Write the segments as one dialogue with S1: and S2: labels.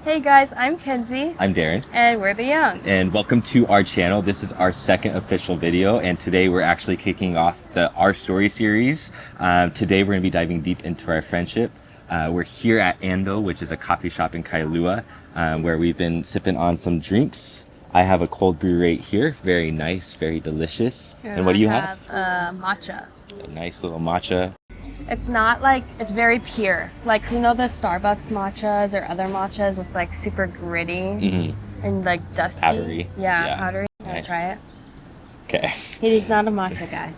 S1: Hey guys, I'm Kenzie.
S2: I'm Darren.
S1: And we're the Young.
S2: And welcome to our channel. This is our second official video, and today we're actually kicking off the Our Story series. Today we're going to be diving deep into our friendship. We're here at Ando, which is a coffee shop in Kailua, where we've been sipping on some drinks. I have a cold brew right here. Very nice, very delicious. And what do you have?
S1: Matcha.
S2: A nice little matcha.
S1: It's not like, it's very pure. Like, you know the Starbucks matchas or other matchas, it's like super gritty and like dusty.
S2: Powdery.
S1: Yeah, powdery. Can I
S2: Nice.
S1: try it?
S2: Okay.
S1: He's not a matcha guy.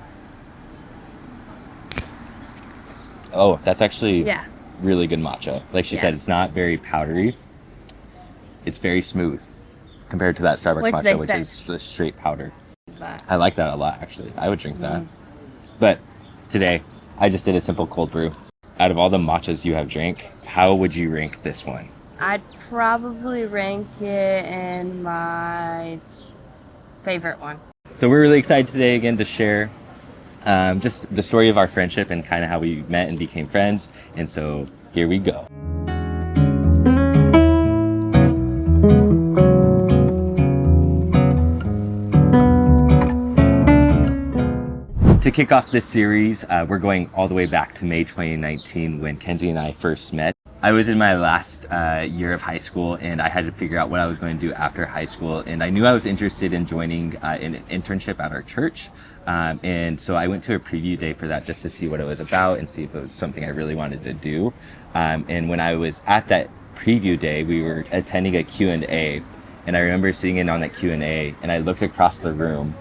S2: Oh, that's actually
S1: Yeah.
S2: really good matcha. Like she said, it's not very powdery. It's very smooth compared to that Starbucks
S1: Which
S2: matcha,
S1: they
S2: which
S1: say.
S2: is just straight powder.
S1: But
S2: I like that a lot, actually. I would drink that. But today, I just did a simple cold brew. Out of all the matchas you have drank, how would you rank this one?
S1: I'd probably rank it in my favorite one.
S2: So we're really excited today again to share just the story of our friendship and kind of how we met and became friends. And so here we go. To kick off this series, we're going all the way back to May 2019 when Kenzie and I first met. I was in my last year of high school and I had to figure out what I was going to do after high school, and I knew I was interested in joining an internship at our church, and so I went to a preview day for that just to see what it was about and see if it was something I really wanted to do. And when I was at that preview day, we were attending a Q&A, and I remember sitting in on that Q&A and I looked across the room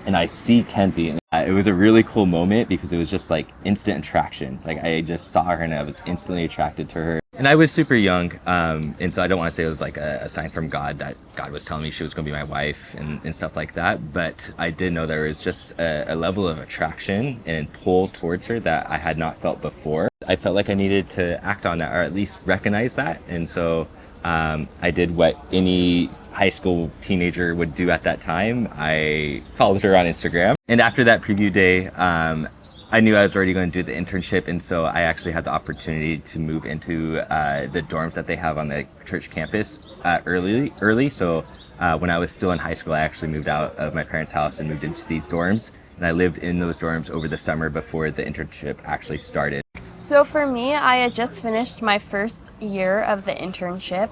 S2: and I see Kenzie, and it was a really cool moment because it was just like instant attraction. Like I just saw her and I was instantly attracted to her. And I was super young, and so I don't want to say it was like a sign from God that God was telling me she was going to be my wife and stuff like that. But I did know there was just a level of attraction and pull towards her that I had not felt before. I felt like I needed to act on that, or at least recognize that. And so I did what any high school teenager would do at that time. I followed her on Instagram. And after that preview day, I knew I was already going to do the internship. And so I actually had the opportunity to move into the dorms that they have on the church campus early. So when I was still in high school, I actually moved out of my parents' house and moved into these dorms. And I lived in those dorms over the summer before the internship actually started.
S1: So for me, I had just finished my first year of the internship,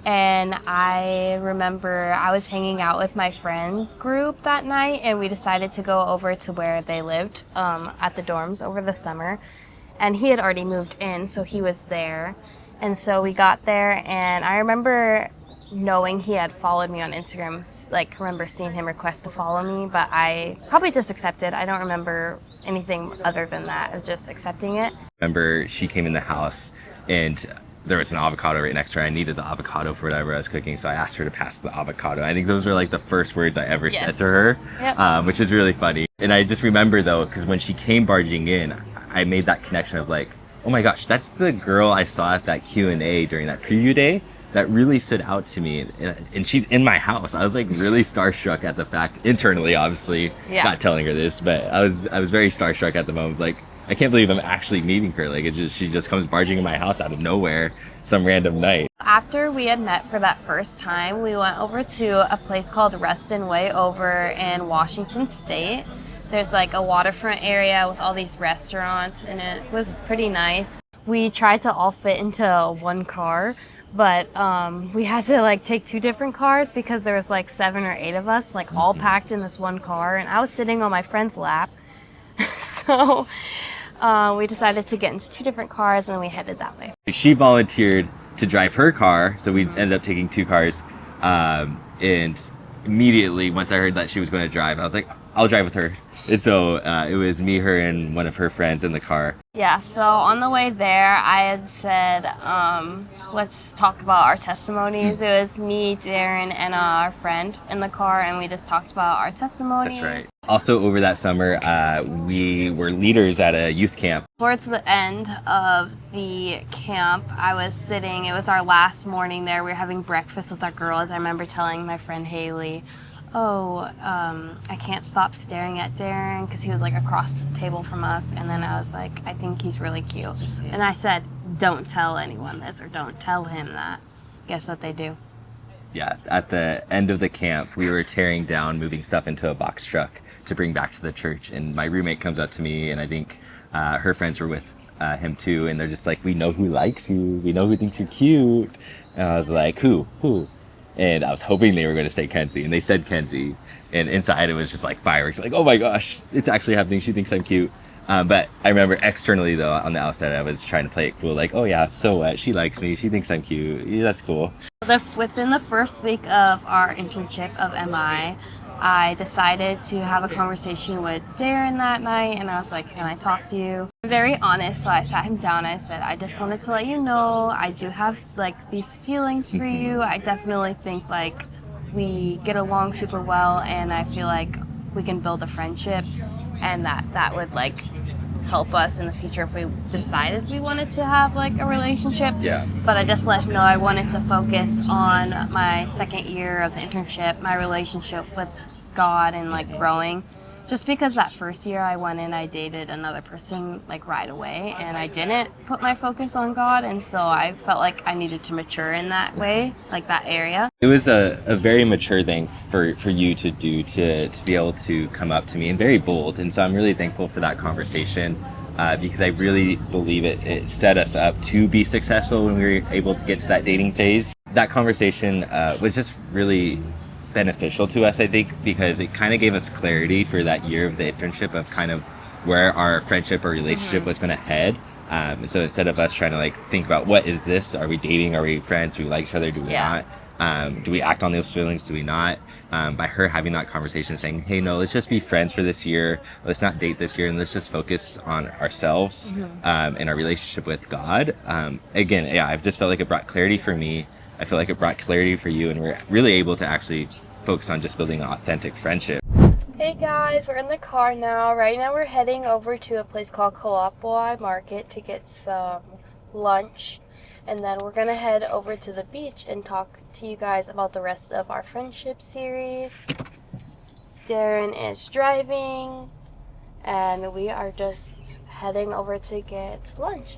S1: and I remember I was hanging out with my friends group that night, and we decided to go over to where they lived at the dorms over the summer, and he had already moved in, so he was there. And so we got there, and I remember knowing he had followed me on Instagram, like remember seeing him request to follow me, but I probably just accepted. I don't remember anything other than that, of just accepting it.
S2: Remember she came in the house and there was an avocado right next to her. I needed the avocado for whatever I was cooking, so I asked her to pass the avocado. I think those were like the first words I ever said to her, which is really funny. And I just remember though, because when she came barging in, I made that connection of like, oh my gosh, that's the girl I saw at that Q&A during that preview day. That really stood out to me, and she's in my house. I was like really starstruck at the fact, internally obviously, not telling her this, but I was very starstruck at the moment. Like, I can't believe I'm actually meeting her. Like, she just comes barging in my house out of nowhere, some random night.
S1: After we had met for that first time, we went over to a place called Reston Way over in Washington State. There's like a waterfront area with all these restaurants, and it was pretty nice. We tried to all fit into one car, but we had to like take two different cars because there was like 7 or 8 of us, like all packed in this one car, and I was sitting on my friend's lap. So we decided to get into 2 different cars, and we headed that way.
S2: She volunteered to drive her car, so we ended up taking 2 cars. And immediately, once I heard that she was going to drive, I was like, I'll drive with her. And so it was me, her, and one of her friends in the car.
S1: Yeah, so on the way there, I had said, let's talk about our testimonies. It was me, Darren, and our friend in the car, and we just talked about our testimonies.
S2: That's right. Also, over that summer, we were leaders at a youth camp.
S1: Towards the end of the camp, I was sitting, it was our last morning there. We were having breakfast with our girls. I remember telling my friend Haley, I can't stop staring at Darren because he was like across the table from us. And then I was like, I think he's really cute. And I said, don't tell anyone this or don't tell him that. Guess what they do?
S2: Yeah, at the end of the camp, we were tearing down, moving stuff into a box truck to bring back to the church. And my roommate comes up to me, and I think her friends were with him too. And they're just like, we know who likes you. We know who thinks you're cute. And I was like, who? And I was hoping they were going to say Kenzie, and they said Kenzie. And inside it was just like fireworks, like, oh my gosh, it's actually happening. She thinks I'm cute. But I remember externally, though, on the outside, I was trying to play it cool, like, oh yeah, so what? She likes me. She thinks I'm cute. Yeah, that's cool.
S1: Within the first week of our internship of MI, I decided to have a conversation with Darren that night, and I was like, can I talk to you? I'm very honest, so I sat him down. I said, I just wanted to let you know I do have like these feelings for you. I definitely think like we get along super well, and I feel like we can build a friendship, and that would like help us in the future if we decided we wanted to have like a relationship.
S2: Yeah.
S1: But I just let him know I wanted to focus on my second year of the internship, my relationship with God and like growing. Just because that first year I went in, I dated another person like right away, and I didn't put my focus on God, and so I felt like I needed to mature in that way, like that area.
S2: It was a very mature thing for you to do, to be able to come up to me, and very bold. And so I'm really thankful for that conversation because I really believe it set us up to be successful when we were able to get to that dating phase. That conversation was just really beneficial to us, I think, because it kind of gave us clarity for that year of the internship of kind of where our friendship or relationship was going to head. And so instead of us trying to like think about what is this, are we dating, are we friends, do we like each other, do we not, do we act on those feelings, do we not, by her having that conversation saying, hey, no, let's just be friends for this year, let's not date this year, and let's just focus on ourselves and our relationship with God. Again, yeah, I've just felt like it brought clarity for me. I feel like it brought clarity for you, and we're really able to actually focus on just building an authentic friendship.
S1: Hey guys, we're in the car now. Right now we're heading over to a place called Kalapawai Market to get some lunch, and then we're gonna head over to the beach and talk to you guys about the rest of our friendship series. Darren is driving, and we are just heading over to get lunch.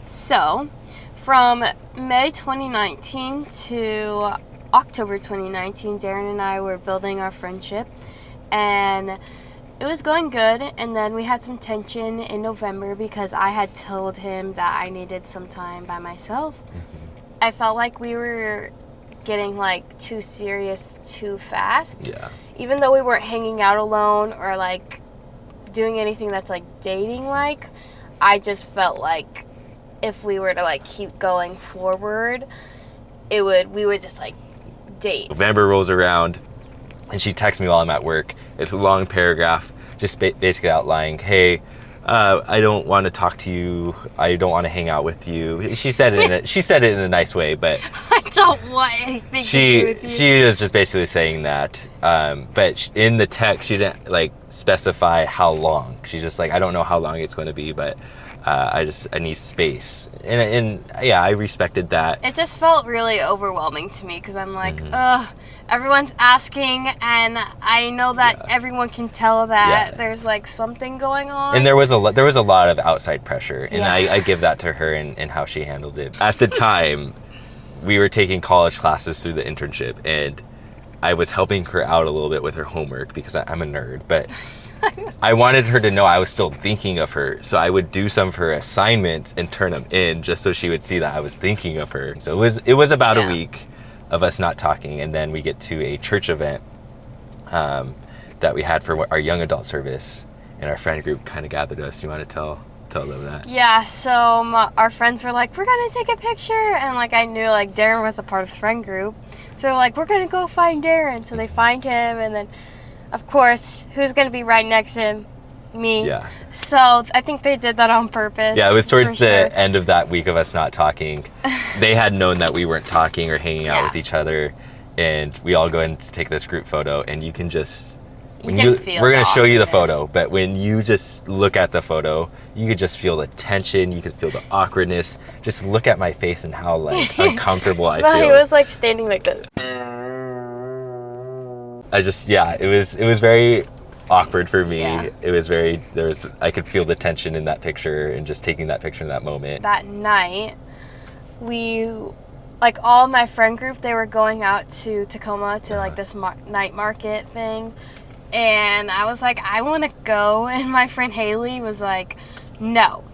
S1: So, from May 2019 to October 2019, Darren and I were building our friendship, and it was going good. And then we had some tension in November because I had told him that I needed some time by myself. I felt like we were getting like too serious too fast.
S2: Yeah.
S1: Even though we weren't hanging out alone or like doing anything that's like dating like, I just felt like if we were to like keep going forward, we would just like date.
S2: November rolls around, and she texts me while I'm at work. It's a long paragraph, just basically outlining, hey, I don't want to talk to you. I don't want to hang out with you. She said it in a nice way, but
S1: I don't want anything to do with you.
S2: She was just basically saying that. But in the text, she didn't like specify how long. She's just like, I don't know how long it's going to be, but
S3: I need space, and yeah, I respected that.
S1: It just felt really overwhelming to me because I'm like,
S3: Mm-hmm.
S1: ugh, everyone's asking, and I know that everyone can tell that
S3: Yeah.
S1: there's like something going on.
S3: And there was a lot of outside pressure, and
S1: Yeah.
S3: I give that to her and how she handled it. At the time, we were taking college classes through the internship, and I was helping her out a little bit with her homework because I'm a nerd, but I wanted her to know I was still thinking of her. So I would do some of her assignments and turn them in just so she would see that I was thinking of her. So it was about a week of us not talking, and then we get to a church event that we had for our young adult service, and our friend group kind of gathered us. You want to tell them that?
S1: Yeah, so our friends were like, we're gonna take a picture, and like I knew like Darren was a part of the friend group, so they're like, we're gonna go find Darren. So they find him, and then of course, who's gonna be right next to him? Me.
S3: Yeah.
S1: So I think they did that on purpose.
S3: Yeah, it was towards
S1: for
S3: the
S1: sure.
S3: end of that week of us not talking. They had known that we weren't talking or hanging out
S1: Yeah.
S3: with each other, and we all go in to take this group photo, and you can just
S1: can feel
S3: we're
S1: the
S3: gonna show you the
S1: awkwardness.
S3: photo, but when you just look at the photo, you could just feel the tension, you could feel the awkwardness. Just look at my face and how like uncomfortable I
S1: But
S3: feel.
S1: he was like standing like this.
S3: It was very awkward for me.
S1: Yeah.
S3: It was I could feel the tension in that picture and just taking that picture in that moment.
S1: That night, we, like all my friend group, they were going out to Tacoma to like this night market thing. And I was like, I want to go. And my friend Haley was like, no.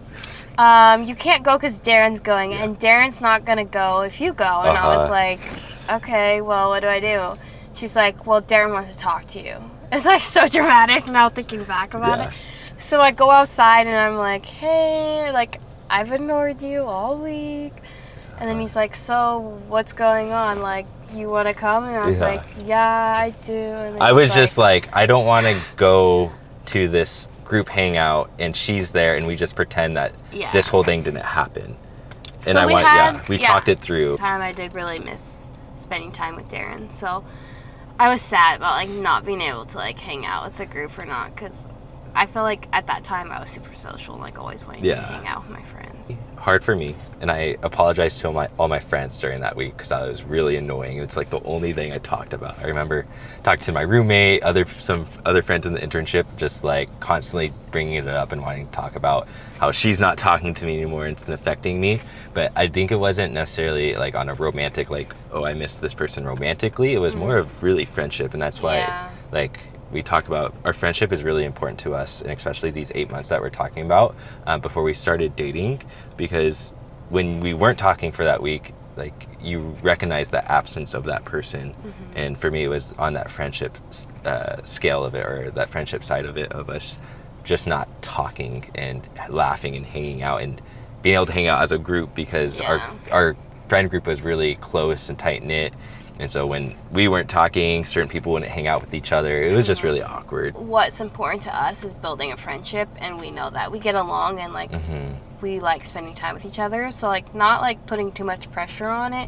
S1: You can't go because Darren's going. And Darren's not going to go if you go. And I was like, okay, well, what do I do? She's like, well, Darren wants to talk to you. It's like so dramatic now thinking back about
S3: Yeah.
S1: it. So I go outside and I'm like, hey, like, I've ignored you all week. And then he's like, so what's going on? Like, you want to come? And I was
S3: Yeah.
S1: like, yeah, I do. And then
S3: I
S1: he's
S3: was just like, I don't want to go to this group hangout and she's there and we just pretend that
S1: Yeah.
S3: this whole thing didn't happen. And
S1: So
S3: we talked it through.
S1: time I did really miss spending time with Darren. So I was sad about like not being able to like hang out with the group or not, because I feel like at that time I was super social and like always wanting to
S3: Yeah.
S1: hang out with my friends.
S3: Hard for me, and I apologized to all my friends during that week because I was really annoying. It's like the only thing I talked about. I remember talking to my roommate, some other friends in the internship, just like constantly bringing it up and wanting to talk about how she's not talking to me anymore and it's affecting me. But I think it wasn't necessarily like on a romantic, like, oh, I miss this person romantically. It was more of really friendship, and that's why
S1: Yeah.
S3: like we talk about our friendship is really important to us, and especially these 8 months that we're talking about before we started dating, because when we weren't talking for that week, like you recognize the absence of that person. And for me, it was on that friendship scale of it, or that friendship side of it, of us just not talking and laughing and hanging out and being able to hang out as a group, because
S1: Yeah.
S3: our friend group was really close and tight knit. And so when we weren't talking, certain people wouldn't hang out with each other. It was just really awkward.
S1: What's important to us is building a friendship, and we know that we get along and like we like spending time with each other. So like not like putting too much pressure on it.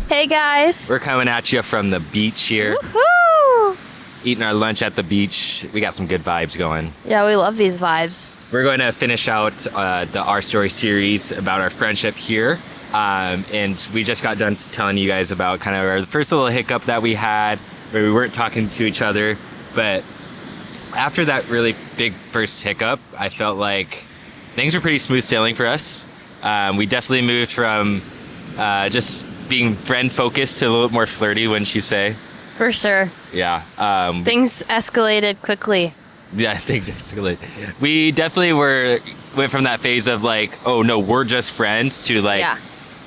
S1: Hey guys.
S2: We're coming at you from the beach here,
S1: Woo!
S2: eating our lunch at the beach. We got some good vibes going.
S1: Yeah, we love these vibes.
S2: We're going to finish out the Our Story series about our friendship here. And we just got done telling you guys about kind of our first little hiccup that we had where we weren't talking to each other. But after that really big first hiccup, I felt like things were pretty smooth sailing for us. We definitely moved from just being friend focused to a little bit more flirty, wouldn't you say?
S1: For sure.
S2: Yeah.
S1: Things escalated quickly.
S2: Yeah, things escalated. We definitely went from that phase of like, oh no, we're just friends, to like,
S1: Yeah.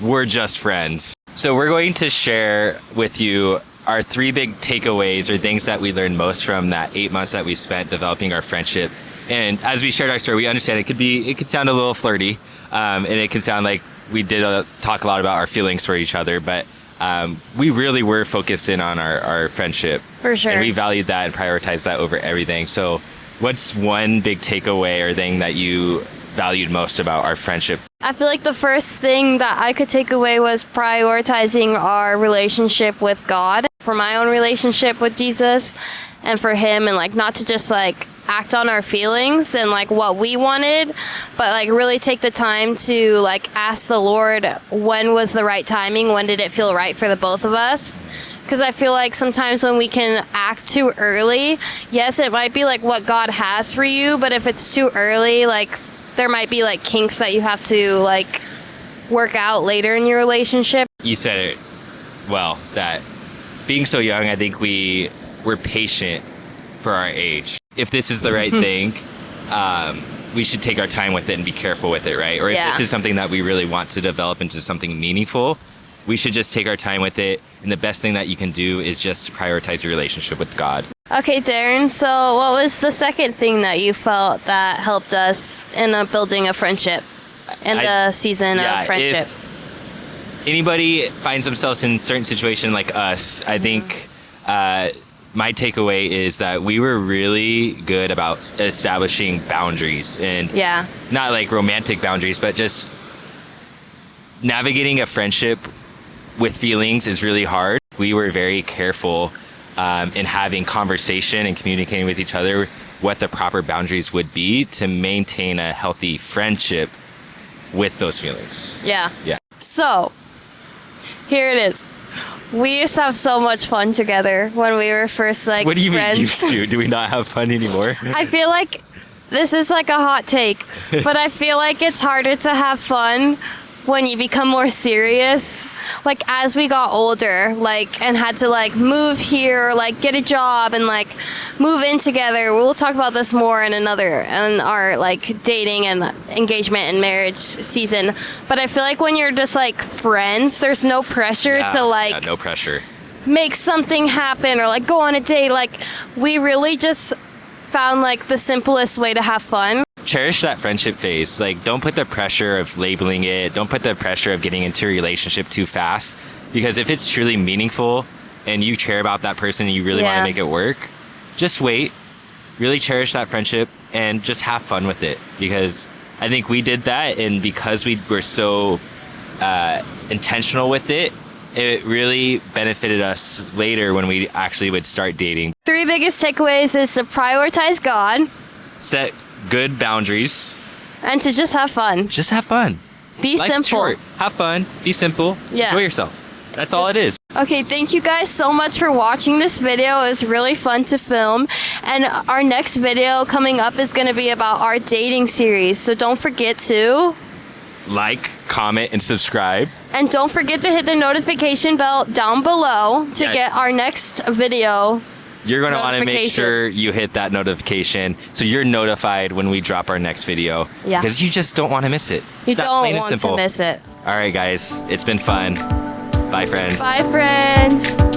S2: we're just friends. So we're going to share with you our 3 big takeaways, or things that we learned most from that 8 months that we spent developing our friendship. And as we shared our story, we understand it could sound a little flirty, and it could sound like we did talk a lot about our feelings for each other, but we really were focused in on our friendship.
S1: For sure.
S2: And we valued that and prioritized that over everything. So what's one big takeaway or thing that you valued most about our friendship?
S1: I feel like the first thing that I could take away was prioritizing our relationship with God, for my own relationship with Jesus and for him, and like not to just like act on our feelings and like what we wanted, but like really take the time to like ask the Lord when was the right timing, when did it feel right for the both of us. Because I feel like sometimes when we can act too early, yes, it might be like what God has for you, but if it's too early, like there might be like kinks that you have to like work out later in your relationship.
S2: You said it well, that being so young, I think we're patient for our age. If this is the right thing, we should take our time with it and be careful with it, right? Or if
S1: Yeah.
S2: this is something that we really want to develop into something meaningful, we should just take our time with it. And the best thing that you can do is just prioritize your relationship with God.
S1: Okay, Darren, so what was the second thing that you felt that helped us in building a friendship and the season of friendship?
S2: If anybody finds themselves in a certain situation like us, I think my takeaway is that we were really good about establishing boundaries, and
S1: Yeah.
S2: not like romantic boundaries, but just navigating a friendship with feelings is really hard. We were very careful in having conversation and communicating with each other what the proper boundaries would be to maintain a healthy friendship with those feelings.
S1: Yeah.
S2: Yeah.
S1: So, here it is. We used to have so much fun together when we were first like
S2: What do you
S1: friends.
S2: mean used to? Do we not have fun anymore?
S1: I feel like this is like a hot take, but I feel like it's harder to have fun when you become more serious. Like as we got older, like and had to like move here, like get a job and like move in together. We'll talk about this more in our like dating and engagement and marriage season. But I feel like when you're just like friends, there's no pressure to like
S2: no pressure.
S1: make something happen or like go on a date. Like we really just found like the simplest way to have fun.
S2: Cherish that friendship phase. Like, don't put the pressure of labeling it. Don't put the pressure of getting into a relationship too fast. Because if it's truly meaningful and you care about that person and you really want to
S1: Yeah.
S2: make it work, just wait. Really cherish that friendship and just have fun with it. Because I think we did that, and because we were so intentional with it, it really benefited us later when we actually would start dating.
S1: 3 biggest takeaways is to prioritize God
S2: Set good boundaries.
S1: and to just have fun.
S2: Just have fun.
S1: Be
S2: Life's
S1: simple.
S2: short. Have fun. Be simple.
S1: Yeah.
S2: Enjoy yourself. That's all it is.
S1: Okay, thank you guys so much for watching this video. It was really fun to film. And our next video coming up is going to be about our dating series. So don't forget to.
S2: Like, comment, and subscribe.
S1: And don't forget to hit the notification bell down below to
S2: Yeah.
S1: get our next video.
S2: You're going to want to make
S1: Notification.
S2: sure you hit that notification so you're notified when we drop our next video.
S1: Yeah.
S2: Because you just don't want to miss it.
S1: You
S2: That
S1: don't
S2: plain and
S1: want to
S2: simple.
S1: miss it.
S2: All right, guys. It's been fun. Bye, friends.
S1: Bye, friends.